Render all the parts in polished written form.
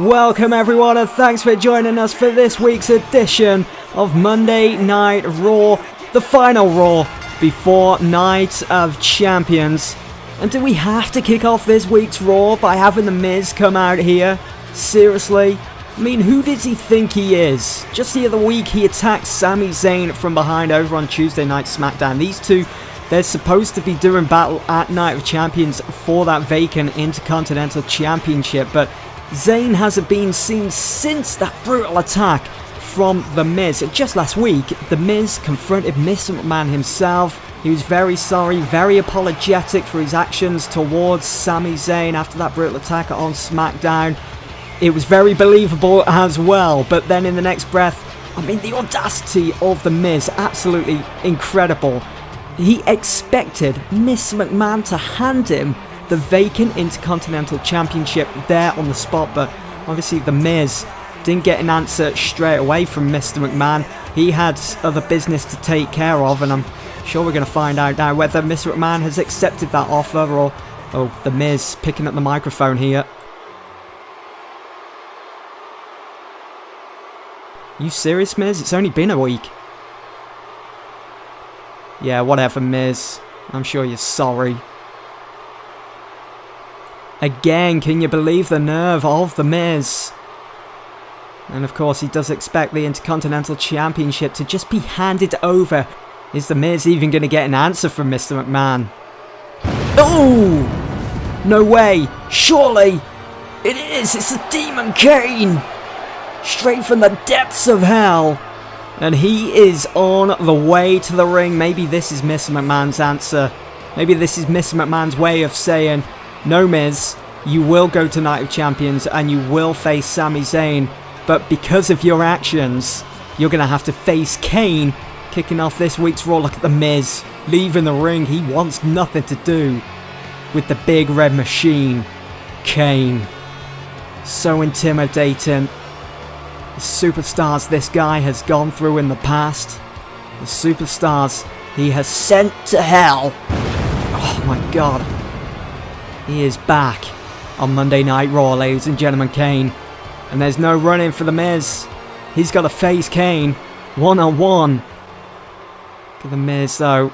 Welcome everyone and thanks for joining us for this week's edition of Monday Night Raw, the final Raw before Night of Champions. And do we have to kick off this week's Raw by having The Miz come out here? Seriously? I mean, who does he think he is? Just the other week he attacked Sami Zayn from behind over on Tuesday Night SmackDown. These two, they're supposed to be doing battle at Night of Champions for that vacant Intercontinental Championship, but Zayn hasn't been seen since that brutal attack from The Miz. Just last week, The Miz confronted Mr. McMahon himself. He was very sorry, very apologetic for his actions towards Sami Zayn after that brutal attack on SmackDown. It was very believable as well, but then in the next breath, I mean, the audacity of The Miz, absolutely incredible. He expected Mr. McMahon to hand him the vacant Intercontinental Championship there on the spot, but obviously The Miz didn't get an answer straight away from Mr. McMahon. He had other business to take care of, and I'm sure we're going to find out now whether Mr. McMahon has accepted that offer or... Oh, The Miz picking up the microphone here. You serious, Miz? It's only been a week. Yeah, whatever, Miz. I'm sure you're sorry. Again, can you believe the nerve of The Miz? And of course, he does expect the Intercontinental Championship to just be handed over. Is The Miz even going to get an answer from Mr. McMahon? Oh! No way! Surely! It is! It's the Demon Kane! Straight from the depths of hell! And he is on the way to the ring. Maybe this is Mr. McMahon's answer. Maybe this is Mr. McMahon's way of saying, no, Miz, you will go to Night of Champions and you will face Sami Zayn, but because of your actions, you're going to have to face Kane. Kicking off this week's Raw. Look at The Miz leaving the ring. He wants nothing to do with the big red machine, Kane. So intimidating. The superstars this guy has gone through in the past. The superstars he has sent to hell. Oh my god. He is back on Monday Night Raw, ladies and gentlemen, Kane. And there's no running for The Miz. He's got to face Kane one-on-one. Look at The Miz, though.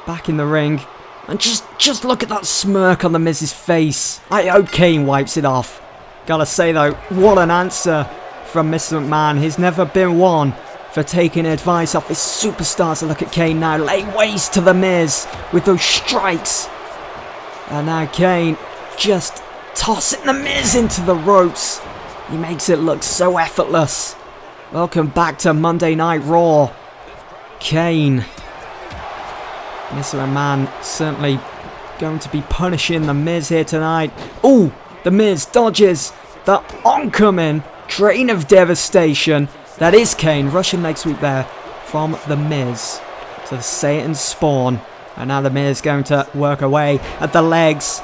Back in the ring. And just look at that smirk on The Miz's face. I hope Kane wipes it off. Gotta say, though, what an answer from Mr. McMahon. He's never been one for taking advice off his superstars. Look at Kane now, laying waste to The Miz with those strikes. And now Kane just tossing The Miz into the ropes. He makes it look so effortless. Welcome back to Monday Night Raw. Kane. Mr. McMahon certainly going to be punishing The Miz here tonight. Ooh, The Miz dodges the oncoming train of devastation. That is Kane. Russian leg sweep there from The Miz to Satan's spawn. And now The Miz going to work away at the legs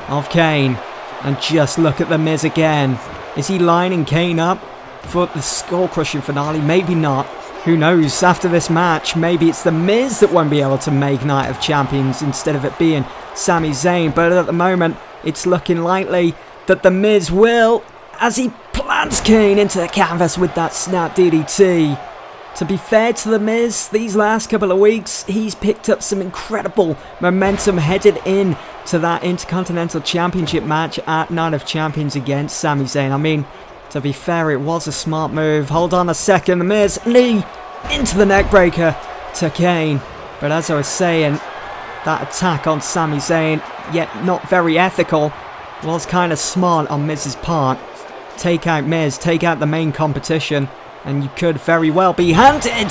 of Kane. And just look at The Miz again. Is he lining Kane up for the skull-crushing finale? Maybe not. Who knows? After this match, maybe it's The Miz that won't be able to make Night of Champions instead of it being Sami Zayn. But at the moment, it's looking likely that The Miz will, as he plants Kane into the canvas with that snap DDT. To be fair to The Miz, these last couple of weeks, he's picked up some incredible momentum headed in to that Intercontinental Championship match at Night of Champions against Sami Zayn. I mean, to be fair, it was a smart move. Hold on a second, The Miz, knee into the neckbreaker to Kane. But as I was saying, that attack on Sami Zayn, yet not very ethical, was kind of smart on Miz's part. Take out Miz, take out the main competition, and you could very well be handed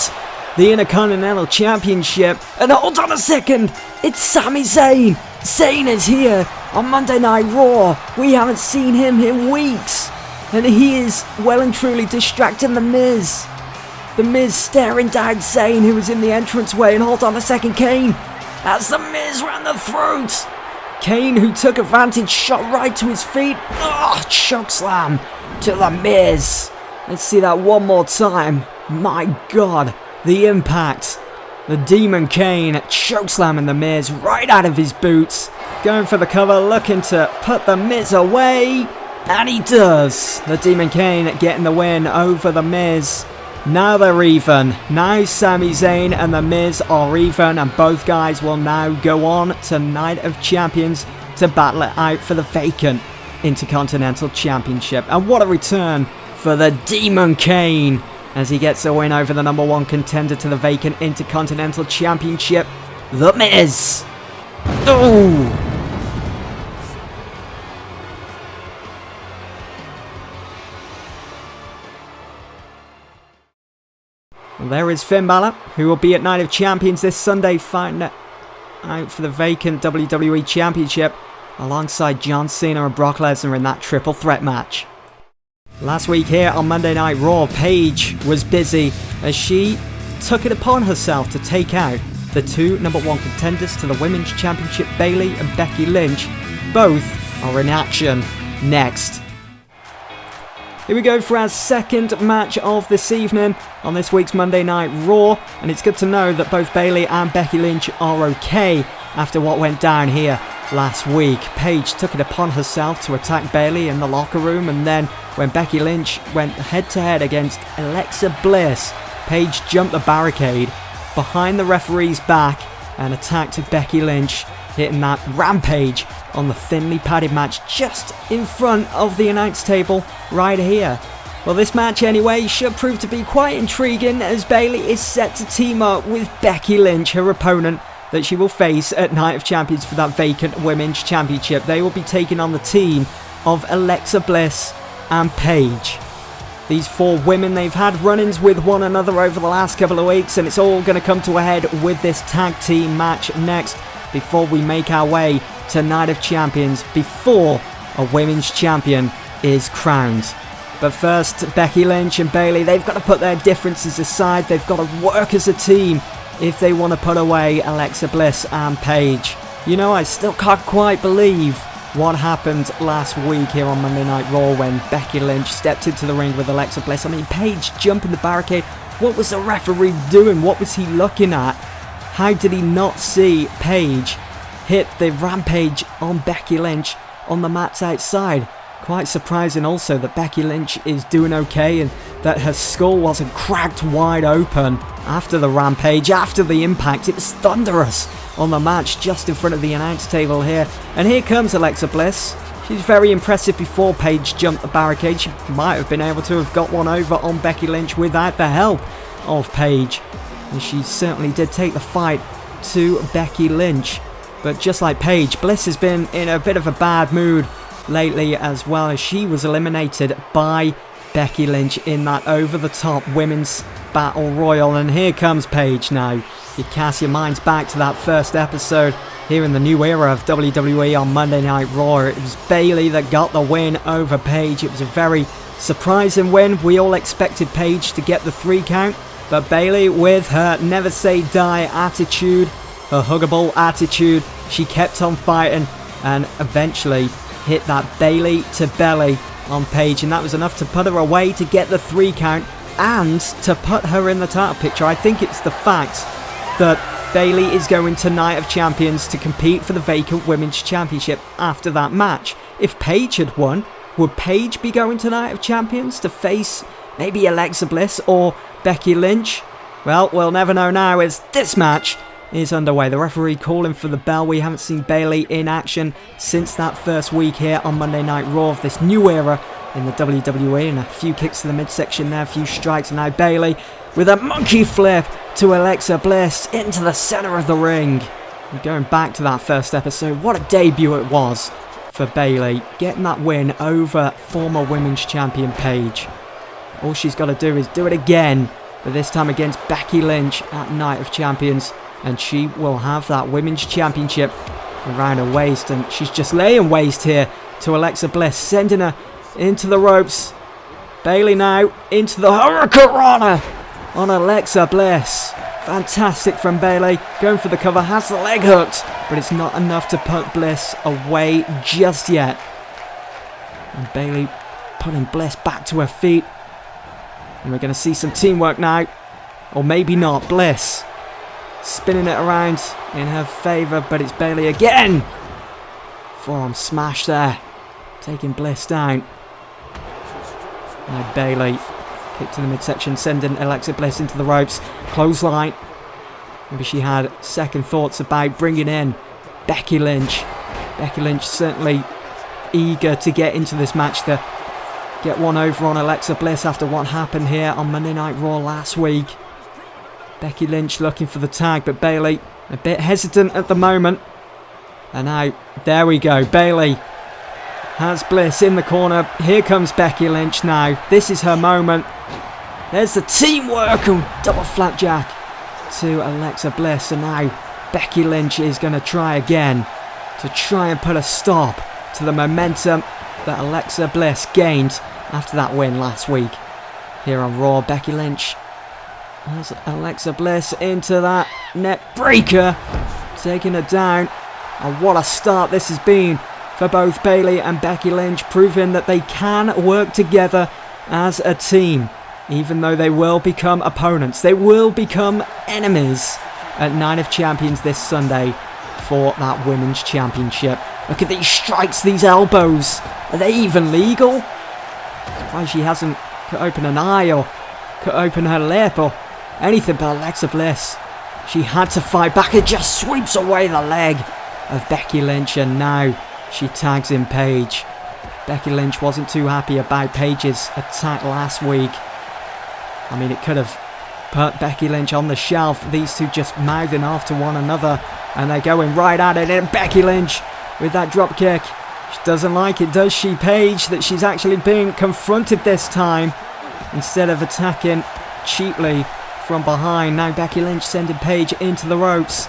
the Intercontinental Championship. And hold on a second, it's Sami Zayn. Zayn is here on Monday Night Raw. We haven't seen him in weeks. And he is well and truly distracting The Miz. The Miz staring down Zayn, who was in the entranceway. And hold on a second, Kane, as The Miz ran the throat. Kane, who took advantage, shot right to his feet. Chokeslam to The Miz. Let's see that one more time. My god, the impact. The Demon Kane chokeslamming The Miz right out of his boots. Going for the cover, looking to put The Miz away. And he does. The Demon Kane getting the win over The Miz. Now they're even. Now Sami Zayn and The Miz are even, and both guys will now go on to Night of Champions to battle it out for the vacant Intercontinental Championship. And what a return for the Demon Kane as he gets a win over the #1 contender to the vacant Intercontinental Championship, The Miz. Oh! Well, there is Finn Balor, who will be at Night of Champions this Sunday, fighting out for the vacant WWE Championship alongside John Cena and Brock Lesnar in that triple threat match. Last week here on Monday Night Raw, Paige was busy as she took it upon herself to take out the two #1 contenders to the Women's Championship, Bayley and Becky Lynch. Both are in action next. Here we go for our second match of this evening on this week's Monday Night Raw, and it's good to know that both Bayley and Becky Lynch are okay after what went down here last week. Paige took it upon herself to attack Bayley in the locker room, and then when Becky Lynch went head to head against Alexa Bliss, Paige jumped the barricade behind the referee's back and attacked Becky Lynch, hitting that rampage on the thinly padded match just in front of the announce table right here. Well, this match anyway should prove to be quite intriguing as Bayley is set to team up with Becky Lynch, her opponent that she will face at Night of Champions for that vacant Women's Championship. They will be taking on the team of Alexa Bliss and Paige. These four women, they've had run-ins with one another over the last couple of weeks, and it's all going to come to a head with this tag team match next before we make our way to Night of Champions, before a women's champion is crowned. But first, Becky Lynch and Bayley, they've got to put their differences aside. They've got to work as a team if they want to put away Alexa Bliss and Paige. You know, I still can't quite believe what happened last week here on Monday Night Raw when Becky Lynch stepped into the ring with Alexa Bliss. I mean, Paige jumping the barricade. What was the referee doing? What was he looking at? How did he not see Paige hit the rampage on Becky Lynch on the mats outside? Quite surprising also that Becky Lynch is doing okay and that her skull wasn't cracked wide open after the rampage, after the impact. It was thunderous on the match just in front of the announce table here. And here comes Alexa Bliss. She's very impressive before Paige jumped the barricade. She might have been able to have got one over on Becky Lynch without the help of Paige. And she certainly did take the fight to Becky Lynch. But just like Paige, Bliss has been in a bit of a bad mood lately as well, as she was eliminated by Becky Lynch in that over-the-top women's battle royal. And here comes Paige now. You cast your minds back to that first episode here in the new era of WWE on Monday Night Raw. It was Bayley that got the win over Paige. It was a very surprising win. We all expected Paige to get the 3 count, but Bayley, with her never say die attitude, her huggable attitude, she kept on fighting and eventually hit that Bayley to belly on Paige, and that was enough to put her away to get the 3 count and to put her in the title picture. I think it's the fact that Bayley is going to Night of Champions to compete for the vacant Women's Championship after that match. If Paige had won, would Paige be going to Night of Champions to face maybe Alexa Bliss or Becky Lynch? Well, we'll never know now as this match is underway. The referee calling for the bell. We haven't seen Bayley in action since that first week here on Monday Night Raw of this new era in the WWE, and a few kicks to the midsection there, a few strikes, and now Bayley with a monkey flip to Alexa Bliss into the center of the ring. And going back to that first episode, what a debut it was for Bayley, getting that win over former women's champion Paige. All she's got to do is do it again, but this time against Becky Lynch at Night of Champions, and she will have that women's championship around her waist. And she's just laying waste here to Alexa Bliss, sending her into the ropes. Bayley now into the Hurricanrana on Alexa Bliss. Fantastic from Bayley, going for the cover, has the leg hooked, but it's not enough to put Bliss away just yet. And Bayley putting Bliss back to her feet, and we're going to see some teamwork now, or maybe not. Bliss spinning it around in her favour, but it's Bayley again. Forearm smash there, taking Bliss down. Now Bayley, kick to the midsection, sending Alexa Bliss into the ropes. Clothesline. Maybe she had second thoughts about bringing in Becky Lynch. Becky Lynch certainly eager to get into this match to get one over on Alexa Bliss after what happened here on Monday Night Raw last week. Becky Lynch looking for the tag, but Bayley a bit hesitant at the moment. And now, there we go. Bayley has Bliss in the corner. Here comes Becky Lynch now. This is her moment. There's the teamwork and double flapjack to Alexa Bliss. And now Becky Lynch is going to try again to try and put a stop to the momentum that Alexa Bliss gained after that win last week. Here on Raw, Becky Lynch has Alexa Bliss into that net breaker, taking her down. And what a start this has been for both Bayley and Becky Lynch, proving that they can work together as a team, even though they will become opponents. They will become enemies at Night of Champions this Sunday for that Women's Championship. Look at these strikes, these elbows. Are they even legal? Surprised she hasn't cut open an eye or cut open her lip or anything, but Alexa Bliss, she had to fight back. It just sweeps away the leg of Becky Lynch, and now she tags in Paige. Becky Lynch wasn't too happy about Paige's attack last week. I mean, it could have put Becky Lynch on the shelf. These two just mouthing off to one another, and they're going right at it. And Becky Lynch with that drop kick. She doesn't like it, does she, Paige? That she's actually being confronted this time instead of attacking cheaply from behind. Now Becky Lynch sending Paige into the ropes.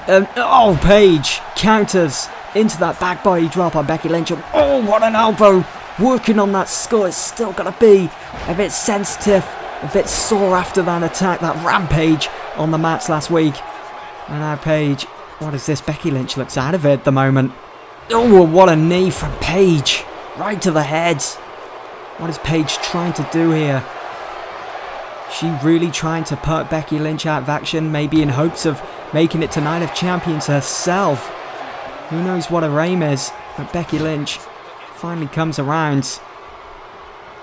Oh, Paige counters into that back body drop on Becky Lynch. Oh, what an elbow. Working on that skull. It's still going to be a bit sensitive, a bit sore after that attack, that rampage on the mats last week. And now Paige, what is this? Becky Lynch looks out of it at the moment. Oh, what a knee from Paige. Right to the head. What is Paige trying to do here? She really trying to put Becky Lynch out of action, maybe in hopes of making it to Night of Champions herself. Who knows what her aim is, but Becky Lynch finally comes around.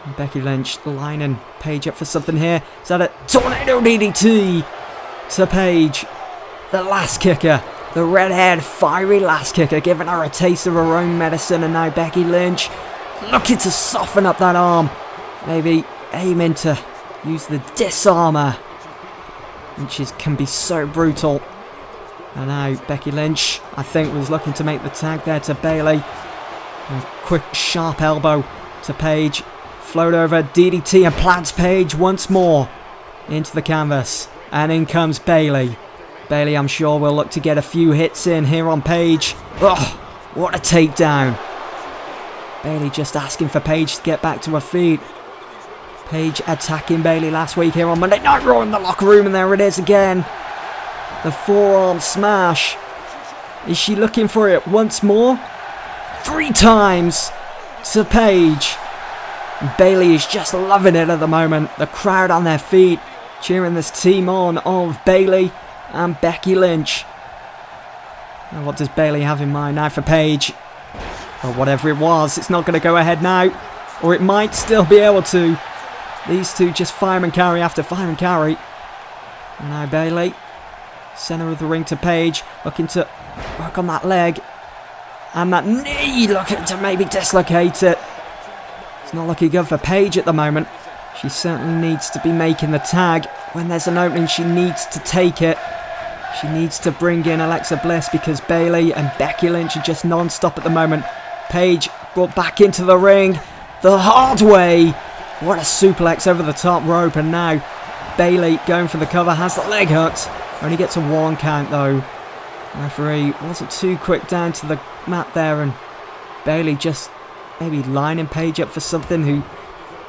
And Becky Lynch lining Paige up for something here. Is that a tornado DDT to Paige? The last kicker, the red-haired fiery last kicker, giving her a taste of her own medicine. And now Becky Lynch looking to soften up that arm, maybe aiming to use the disarmer, which can be so brutal. And now Becky Lynch, I think, was looking to make the tag there to Bayley. A quick sharp elbow to Paige. Float over, DDT, and plants Paige once more into the canvas. And in comes Bayley. Bayley, I'm sure, will look to get a few hits in here on Paige. Oh, what a takedown. Bayley just asking for Paige to get back to her feet. Paige attacking Bayley last week here on Monday Night Raw in the locker room, and there it is again. The forearm smash. Is she looking for it once more? 3 times to Paige. Bayley is just loving it at the moment. The crowd on their feet, cheering this team on of Bayley and Becky Lynch. Now what does Bayley have in mind now for Paige? Or whatever it was, it's not going to go ahead now. Or it might still be able to. These two just fireman carry after fireman carry. And now Bayley, centre of the ring to Paige, looking to work on that leg. And that knee, looking to maybe dislocate it. It's not looking good for Paige at the moment. She certainly needs to be making the tag. When there's an opening, she needs to take it. She needs to bring in Alexa Bliss because Bayley and Becky Lynch are just non-stop at the moment. Paige brought back into the ring the hard way. What a suplex over the top rope, and now Bayley going for the cover, has the leg hooked. Only gets a 1 count though. Referee wasn't too quick down to the mat there, and Bayley just maybe lining Paige up for something who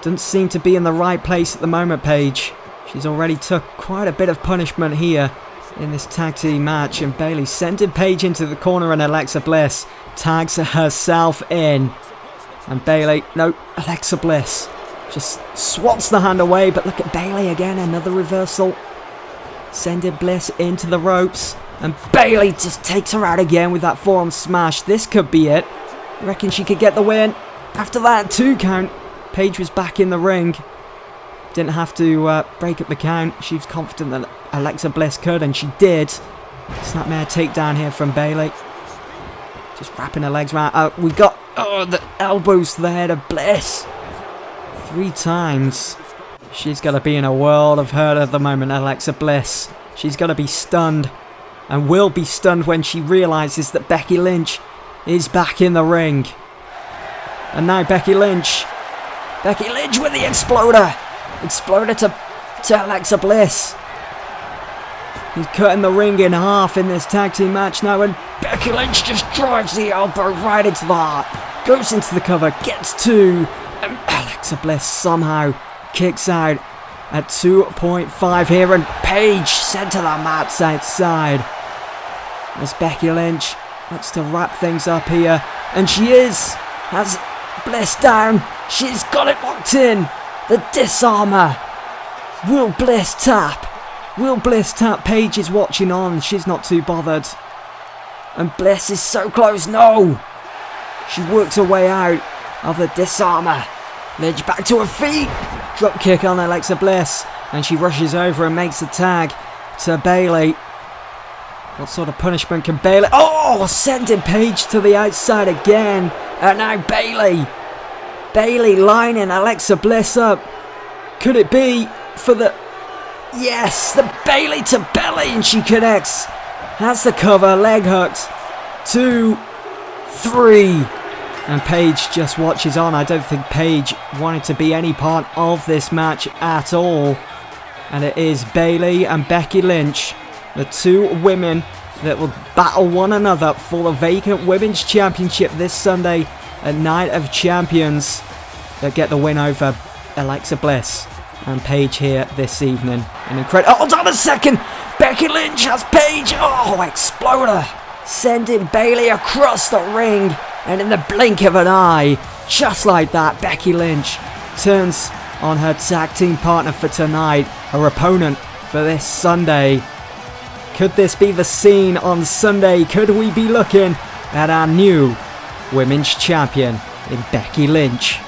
doesn't seem to be in the right place at the moment, Paige. She's already took quite a bit of punishment here in this tag team match, and Bayley sending Paige into the corner, and Alexa Bliss tags herself in. And Bayley, no, Alexa Bliss just swats the hand away, but look at Bayley again, another reversal. Sending Bliss into the ropes, and Bayley just takes her out again with that forearm smash. This could be it. I reckon she could get the win. After that 2 count, Paige was back in the ring. Didn't have to break up the count. She was confident that Alexa Bliss could, and she did. Snapmare takedown here from Bayley. Just wrapping her legs around. We got the elbows to the head of Bliss. 3 times. She's got to be in a world of hurt at the moment, Alexa Bliss. She's got to be stunned. And will be stunned when she realises that Becky Lynch is back in the ring. And now Becky Lynch. Becky Lynch with the exploder. Exploder to Alexa Bliss. He's cutting the ring in half in this tag team match now, and Becky Lynch just drives the elbow right into the heart. Goes into the cover, gets 2, and Alexa Bliss somehow kicks out at 2.5 here, and Paige sent to the mats outside. As Becky Lynch looks to wrap things up here, and she has Bliss down. She's got it locked in. The disarmer. Will Bliss tap? Will Bliss tap? Paige is watching on. She's not too bothered. And Bliss is so close. No! She works her way out of the disarmer. Lynch back to her feet. Drop kick on Alexa Bliss. And she rushes over and makes the tag to Bayley. What sort of punishment can Bayley... Oh! Sending Paige to the outside again. And now Bayley. Bayley lining Alexa Bliss up. Could it be for the... Yes, the Bayley to belly, and she connects. Has the cover, leg hooked. 2, 3. And Paige just watches on. I don't think Paige wanted to be any part of this match at all. And it is Bayley and Becky Lynch, the 2 women that will battle one another for the vacant Women's Championship this Sunday at Night of Champions, that get the win over Alexa Bliss and Paige here this evening. An incredible... Hold on a second! Becky Lynch has Paige! Oh, exploder! Sending Bayley across the ring, and in the blink of an eye, just like that, Becky Lynch turns on her tag team partner for tonight, her opponent for this Sunday. Could this be the scene on Sunday? Could we be looking at our new Women's Champion in Becky Lynch?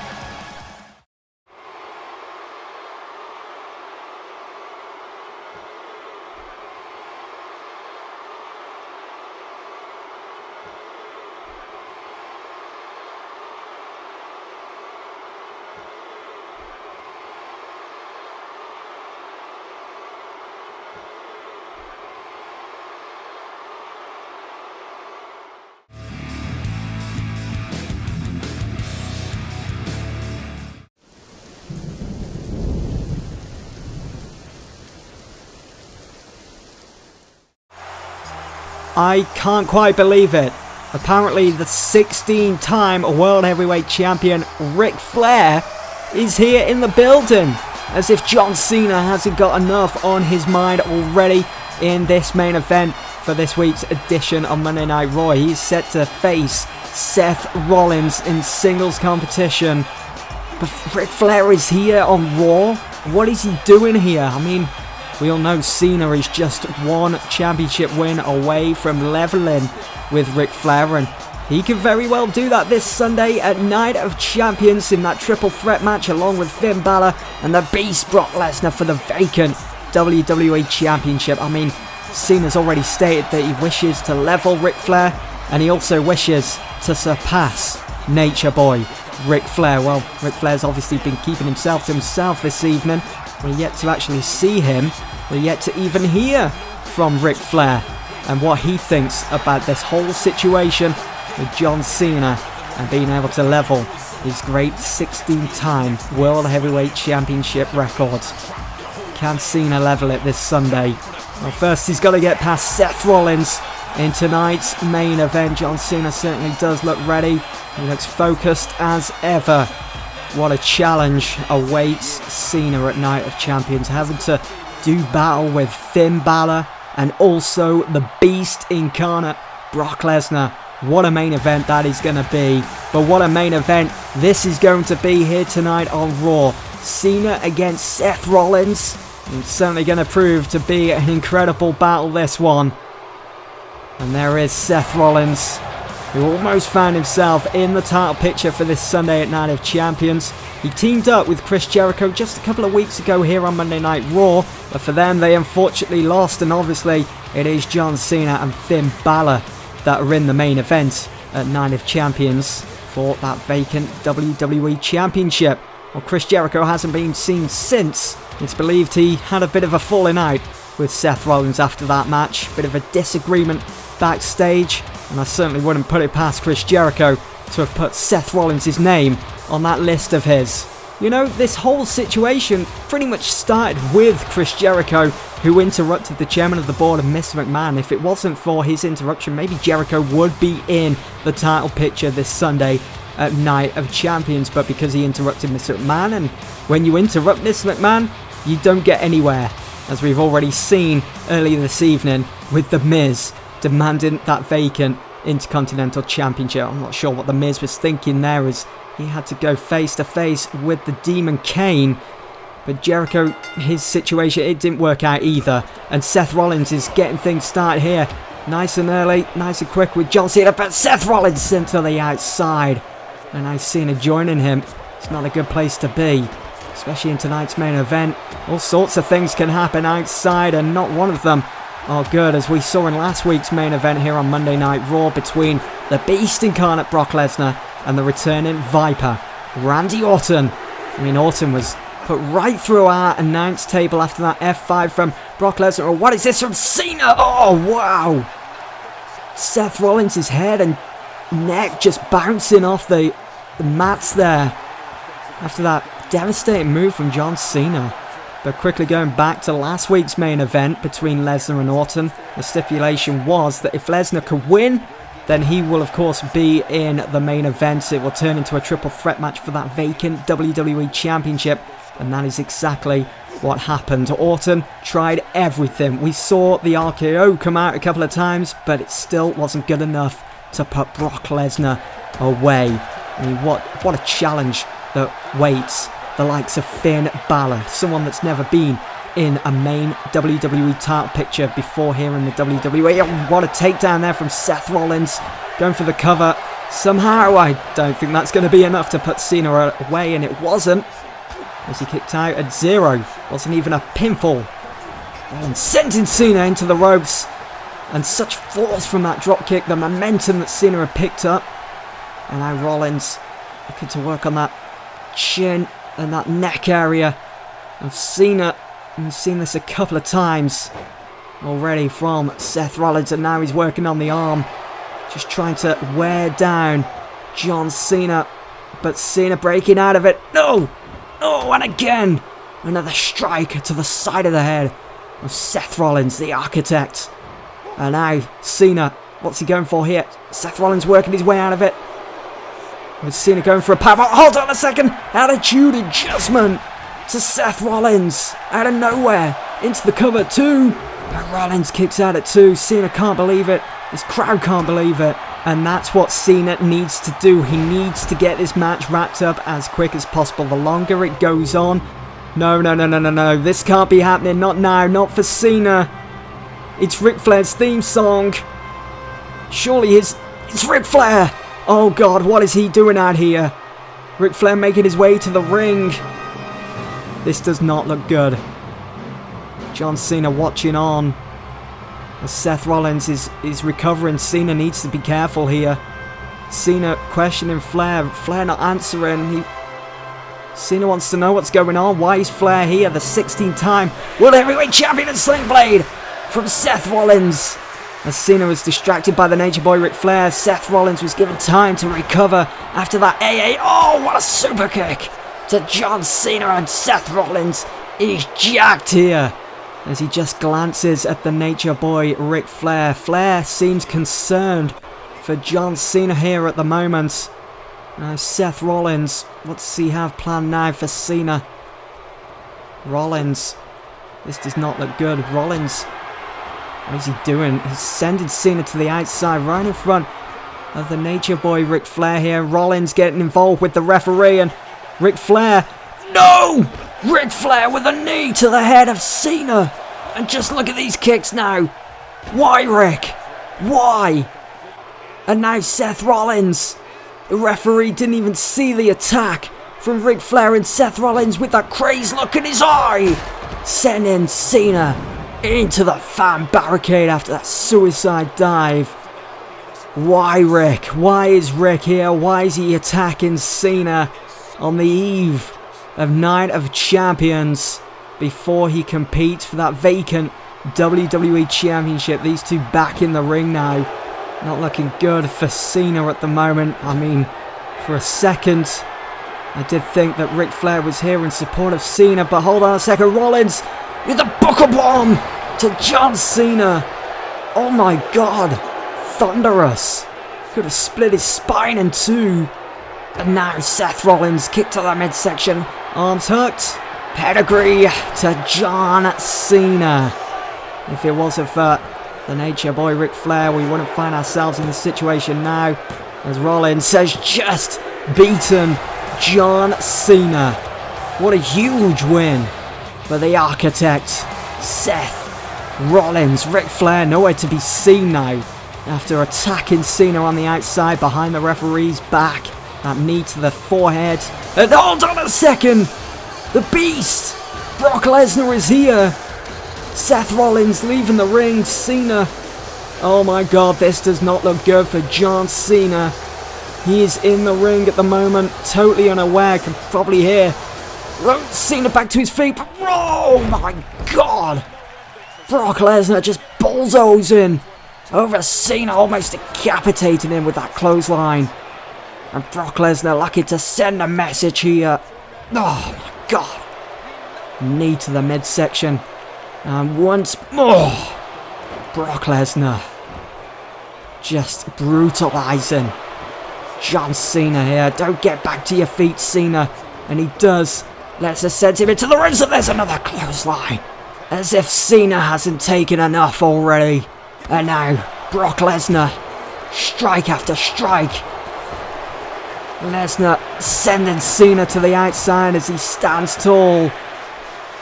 I can't quite believe it. Apparently the 16-time World Heavyweight Champion Ric Flair is here in the building. As if John Cena hasn't got enough on his mind already in this main event for this week's edition of Monday Night Raw. He's set to face Seth Rollins in singles competition. But Ric Flair is here on Raw. What is he doing here? I mean, we all know Cena is just 1 championship win away from leveling with Ric Flair, and he could very well do that this Sunday at Night of Champions in that triple threat match along with Finn Balor and the Beast Brock Lesnar for the vacant WWE Championship. I mean, Cena's already stated that he wishes to level Ric Flair, and he also wishes to surpass Nature Boy Ric Flair. Well, Ric Flair's obviously been keeping himself to himself this evening. We're yet to actually see him. We're yet to even hear from Ric Flair and what he thinks about this whole situation with John Cena and being able to level his great 16-time World Heavyweight Championship record. Can Cena level it this Sunday? Well, first he's got to get past Seth Rollins in tonight's main event. John Cena certainly does look ready. He looks focused as ever. What a challenge awaits Cena at Night of Champions, having to do battle with Finn Balor and also the Beast incarnate Brock Lesnar. What a main event that is going to be. But what a main event this is going to be here tonight on Raw. Cena against Seth Rollins. It's certainly going to prove to be an incredible battle, this one. And there is Seth Rollins who almost found himself in the title picture for this Sunday at Night of Champions. He teamed up with Chris Jericho just a couple of weeks ago here on Monday Night Raw, but for them they unfortunately lost, and obviously it is John Cena and Finn Balor that are in the main event at Night of Champions for that vacant WWE Championship. Well, Chris Jericho hasn't been seen since. It's believed he had a bit of a falling out with Seth Rollins after that match, bit of a disagreement backstage, and I certainly wouldn't put it past Chris Jericho to have put Seth Rollins' name on that list of his. You know, this whole situation pretty much started with Chris Jericho, who interrupted the chairman of the board of Mr. McMahon. If it wasn't for his interruption, maybe Jericho would be in the title picture this Sunday at Night of Champions, but because he interrupted Mr. McMahon, and when you interrupt Mr. McMahon, you don't get anywhere, as we've already seen earlier this evening with The Miz demanding that vacant Intercontinental Championship. I'm not sure what The Miz was thinking there, as he had to go face to face with the Demon Kane. But Jericho, his situation, it didn't work out either. And Seth Rollins is getting things started here. Nice and early, nice and quick with John Cena, but Seth Rollins sent to the outside. And now Cena joining him. It's not a good place to be, especially in tonight's main event. All sorts of things can happen outside, and not one of them are good, as we saw in last week's main event here on Monday Night Raw between the Beast incarnate Brock Lesnar and the returning Viper, Randy Orton. I mean, Orton was put right through our announce table after that F5 from Brock Lesnar. Oh, what is this from Cena? Oh, wow. Seth Rollins' head and neck just bouncing off the mats there after that devastating move from John Cena. But quickly going back to last week's main event between Lesnar and Orton, the stipulation was that if Lesnar could win, then he will of course be in the main event. It will turn into a triple threat match for that vacant WWE Championship, and that is exactly what happened. Orton tried everything. We saw the RKO come out a couple of times, but it still wasn't good enough to put Brock Lesnar away. I mean, what a challenge that waits the likes of Finn Balor, someone that's never been in a main WWE title picture before here in the WWE. Oh, what a takedown there from Seth Rollins, going for the cover. Somehow, I don't think that's going to be enough to put Cena away, and it wasn't, as he kicked out at 0. Wasn't even a pinfall. Rollins sending Cena into the ropes, and such force from that dropkick, the momentum that Cena had picked up. And now Rollins looking to work on that chin and that neck area of Cena. We've seen this a couple of times already from Seth Rollins, and now he's working on the arm, just trying to wear down John Cena, but Cena breaking out of it. No! Oh, and again, another strike to the side of the head of Seth Rollins, the architect. And now Cena, what's he going for here? Seth Rollins working his way out of it. With Cena going for a powerbomb. Hold on a second. Attitude adjustment to Seth Rollins out of nowhere into the cover 2. And Rollins kicks out at 2. Cena can't believe it. This crowd can't believe it. And that's what Cena needs to do. He needs to get this match wrapped up as quick as possible. The longer it goes on. No. This can't be happening. Not now. Not for Cena. It's Ric Flair's theme song. Surely it's Ric Flair. Oh God, what is he doing out here? Ric Flair making his way to the ring. This does not look good. John Cena watching on as Seth Rollins is recovering. Cena needs to be careful here. Cena questioning Flair. Flair not answering. Cena wants to know what's going on. Why is Flair here? The 16th time World Heavyweight Champion and Sling Blade from Seth Rollins. As Cena was distracted by the Nature Boy Ric Flair, Seth Rollins was given time to recover after that AA. Oh, what a super kick to John Cena, and Seth Rollins is jacked here as he just glances at the Nature Boy Ric Flair. Flair seems concerned for John Cena here at the moment. Now Seth Rollins, what does he have planned now for Cena? Rollins, this does not look good. Rollins, what is he doing? He's sending Cena to the outside, right in front of the Nature Boy Ric Flair here. Rollins getting involved with the referee, and Ric Flair. No! Ric Flair with a knee to the head of Cena. And just look at these kicks now. Why, Rick? Why? And now Seth Rollins. The referee didn't even see the attack from Ric Flair, and Seth Rollins with that crazed look in his eye, sending Cena into the fan barricade after that suicide dive. Why Rick? Why is Rick here? Why is he attacking Cena on the eve of Night of Champions before he competes for that vacant WWE Championship? These two back in the ring now. Not looking good for Cena at the moment. I mean, for a second, I did think that Ric Flair was here in support of Cena, but hold on a second. Rollins with a Booker Bomb to John Cena. Oh my God. Thunderous. Could have split his spine in two. And now Seth Rollins kicked to the midsection. Arms hooked. Pedigree to John Cena. If it wasn't for the Nature Boy Ric Flair, we wouldn't find ourselves in this situation now, as Rollins has just beaten John Cena. What a huge win for the Architect, Seth Rollins. Ric Flair nowhere to be seen now after attacking Cena on the outside behind the referee's back. That knee to the forehead. And hold on a second! The Beast! Brock Lesnar is here! Seth Rollins leaving the ring. Cena. Oh my God, this does not look good for John Cena. He is in the ring at the moment, totally unaware, can probably hear. Cena back to his feet. Oh my God! Brock Lesnar just bulldozing over Cena, almost decapitating him with that clothesline. And Brock Lesnar lucky to send a message here. Oh my God. Knee to the midsection. And once more, Brock Lesnar just brutalizing John Cena here. Don't get back to your feet, Cena. And he does. Lesnar sends him into the ring, so there's another clothesline. As if Cena hasn't taken enough already. And now, Brock Lesnar, strike after strike. Lesnar sending Cena to the outside as he stands tall.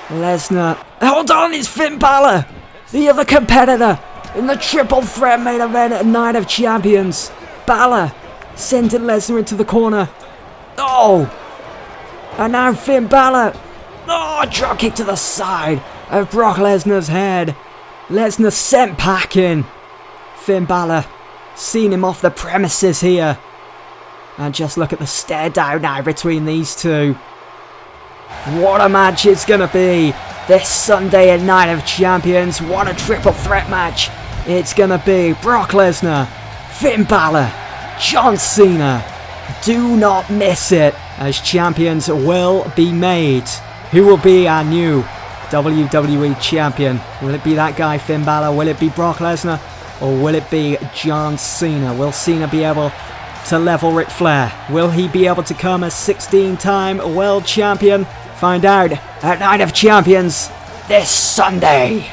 Lesnar, hold on, it's Finn Balor, the other competitor in the triple threat main event at Night of Champions. Balor sending Lesnar into the corner. Oh, and now Finn Balor. Oh, drop kick to the side of Brock Lesnar's head. Lesnar sent packing. Finn Balor seen him off the premises here. And just look at the stare down now between these two. What a match it's going to be this Sunday at Night of Champions. What a triple threat match it's going to be. Brock Lesnar, Finn Balor, John Cena. Do not miss it, as champions will be made. Who will be our new WWE Champion? Will it be that guy, Finn Balor? Will it be Brock Lesnar? Or will it be John Cena? Will Cena be able to level Ric Flair? Will he be able to come as 16-time world champion? Find out at Night of Champions this Sunday.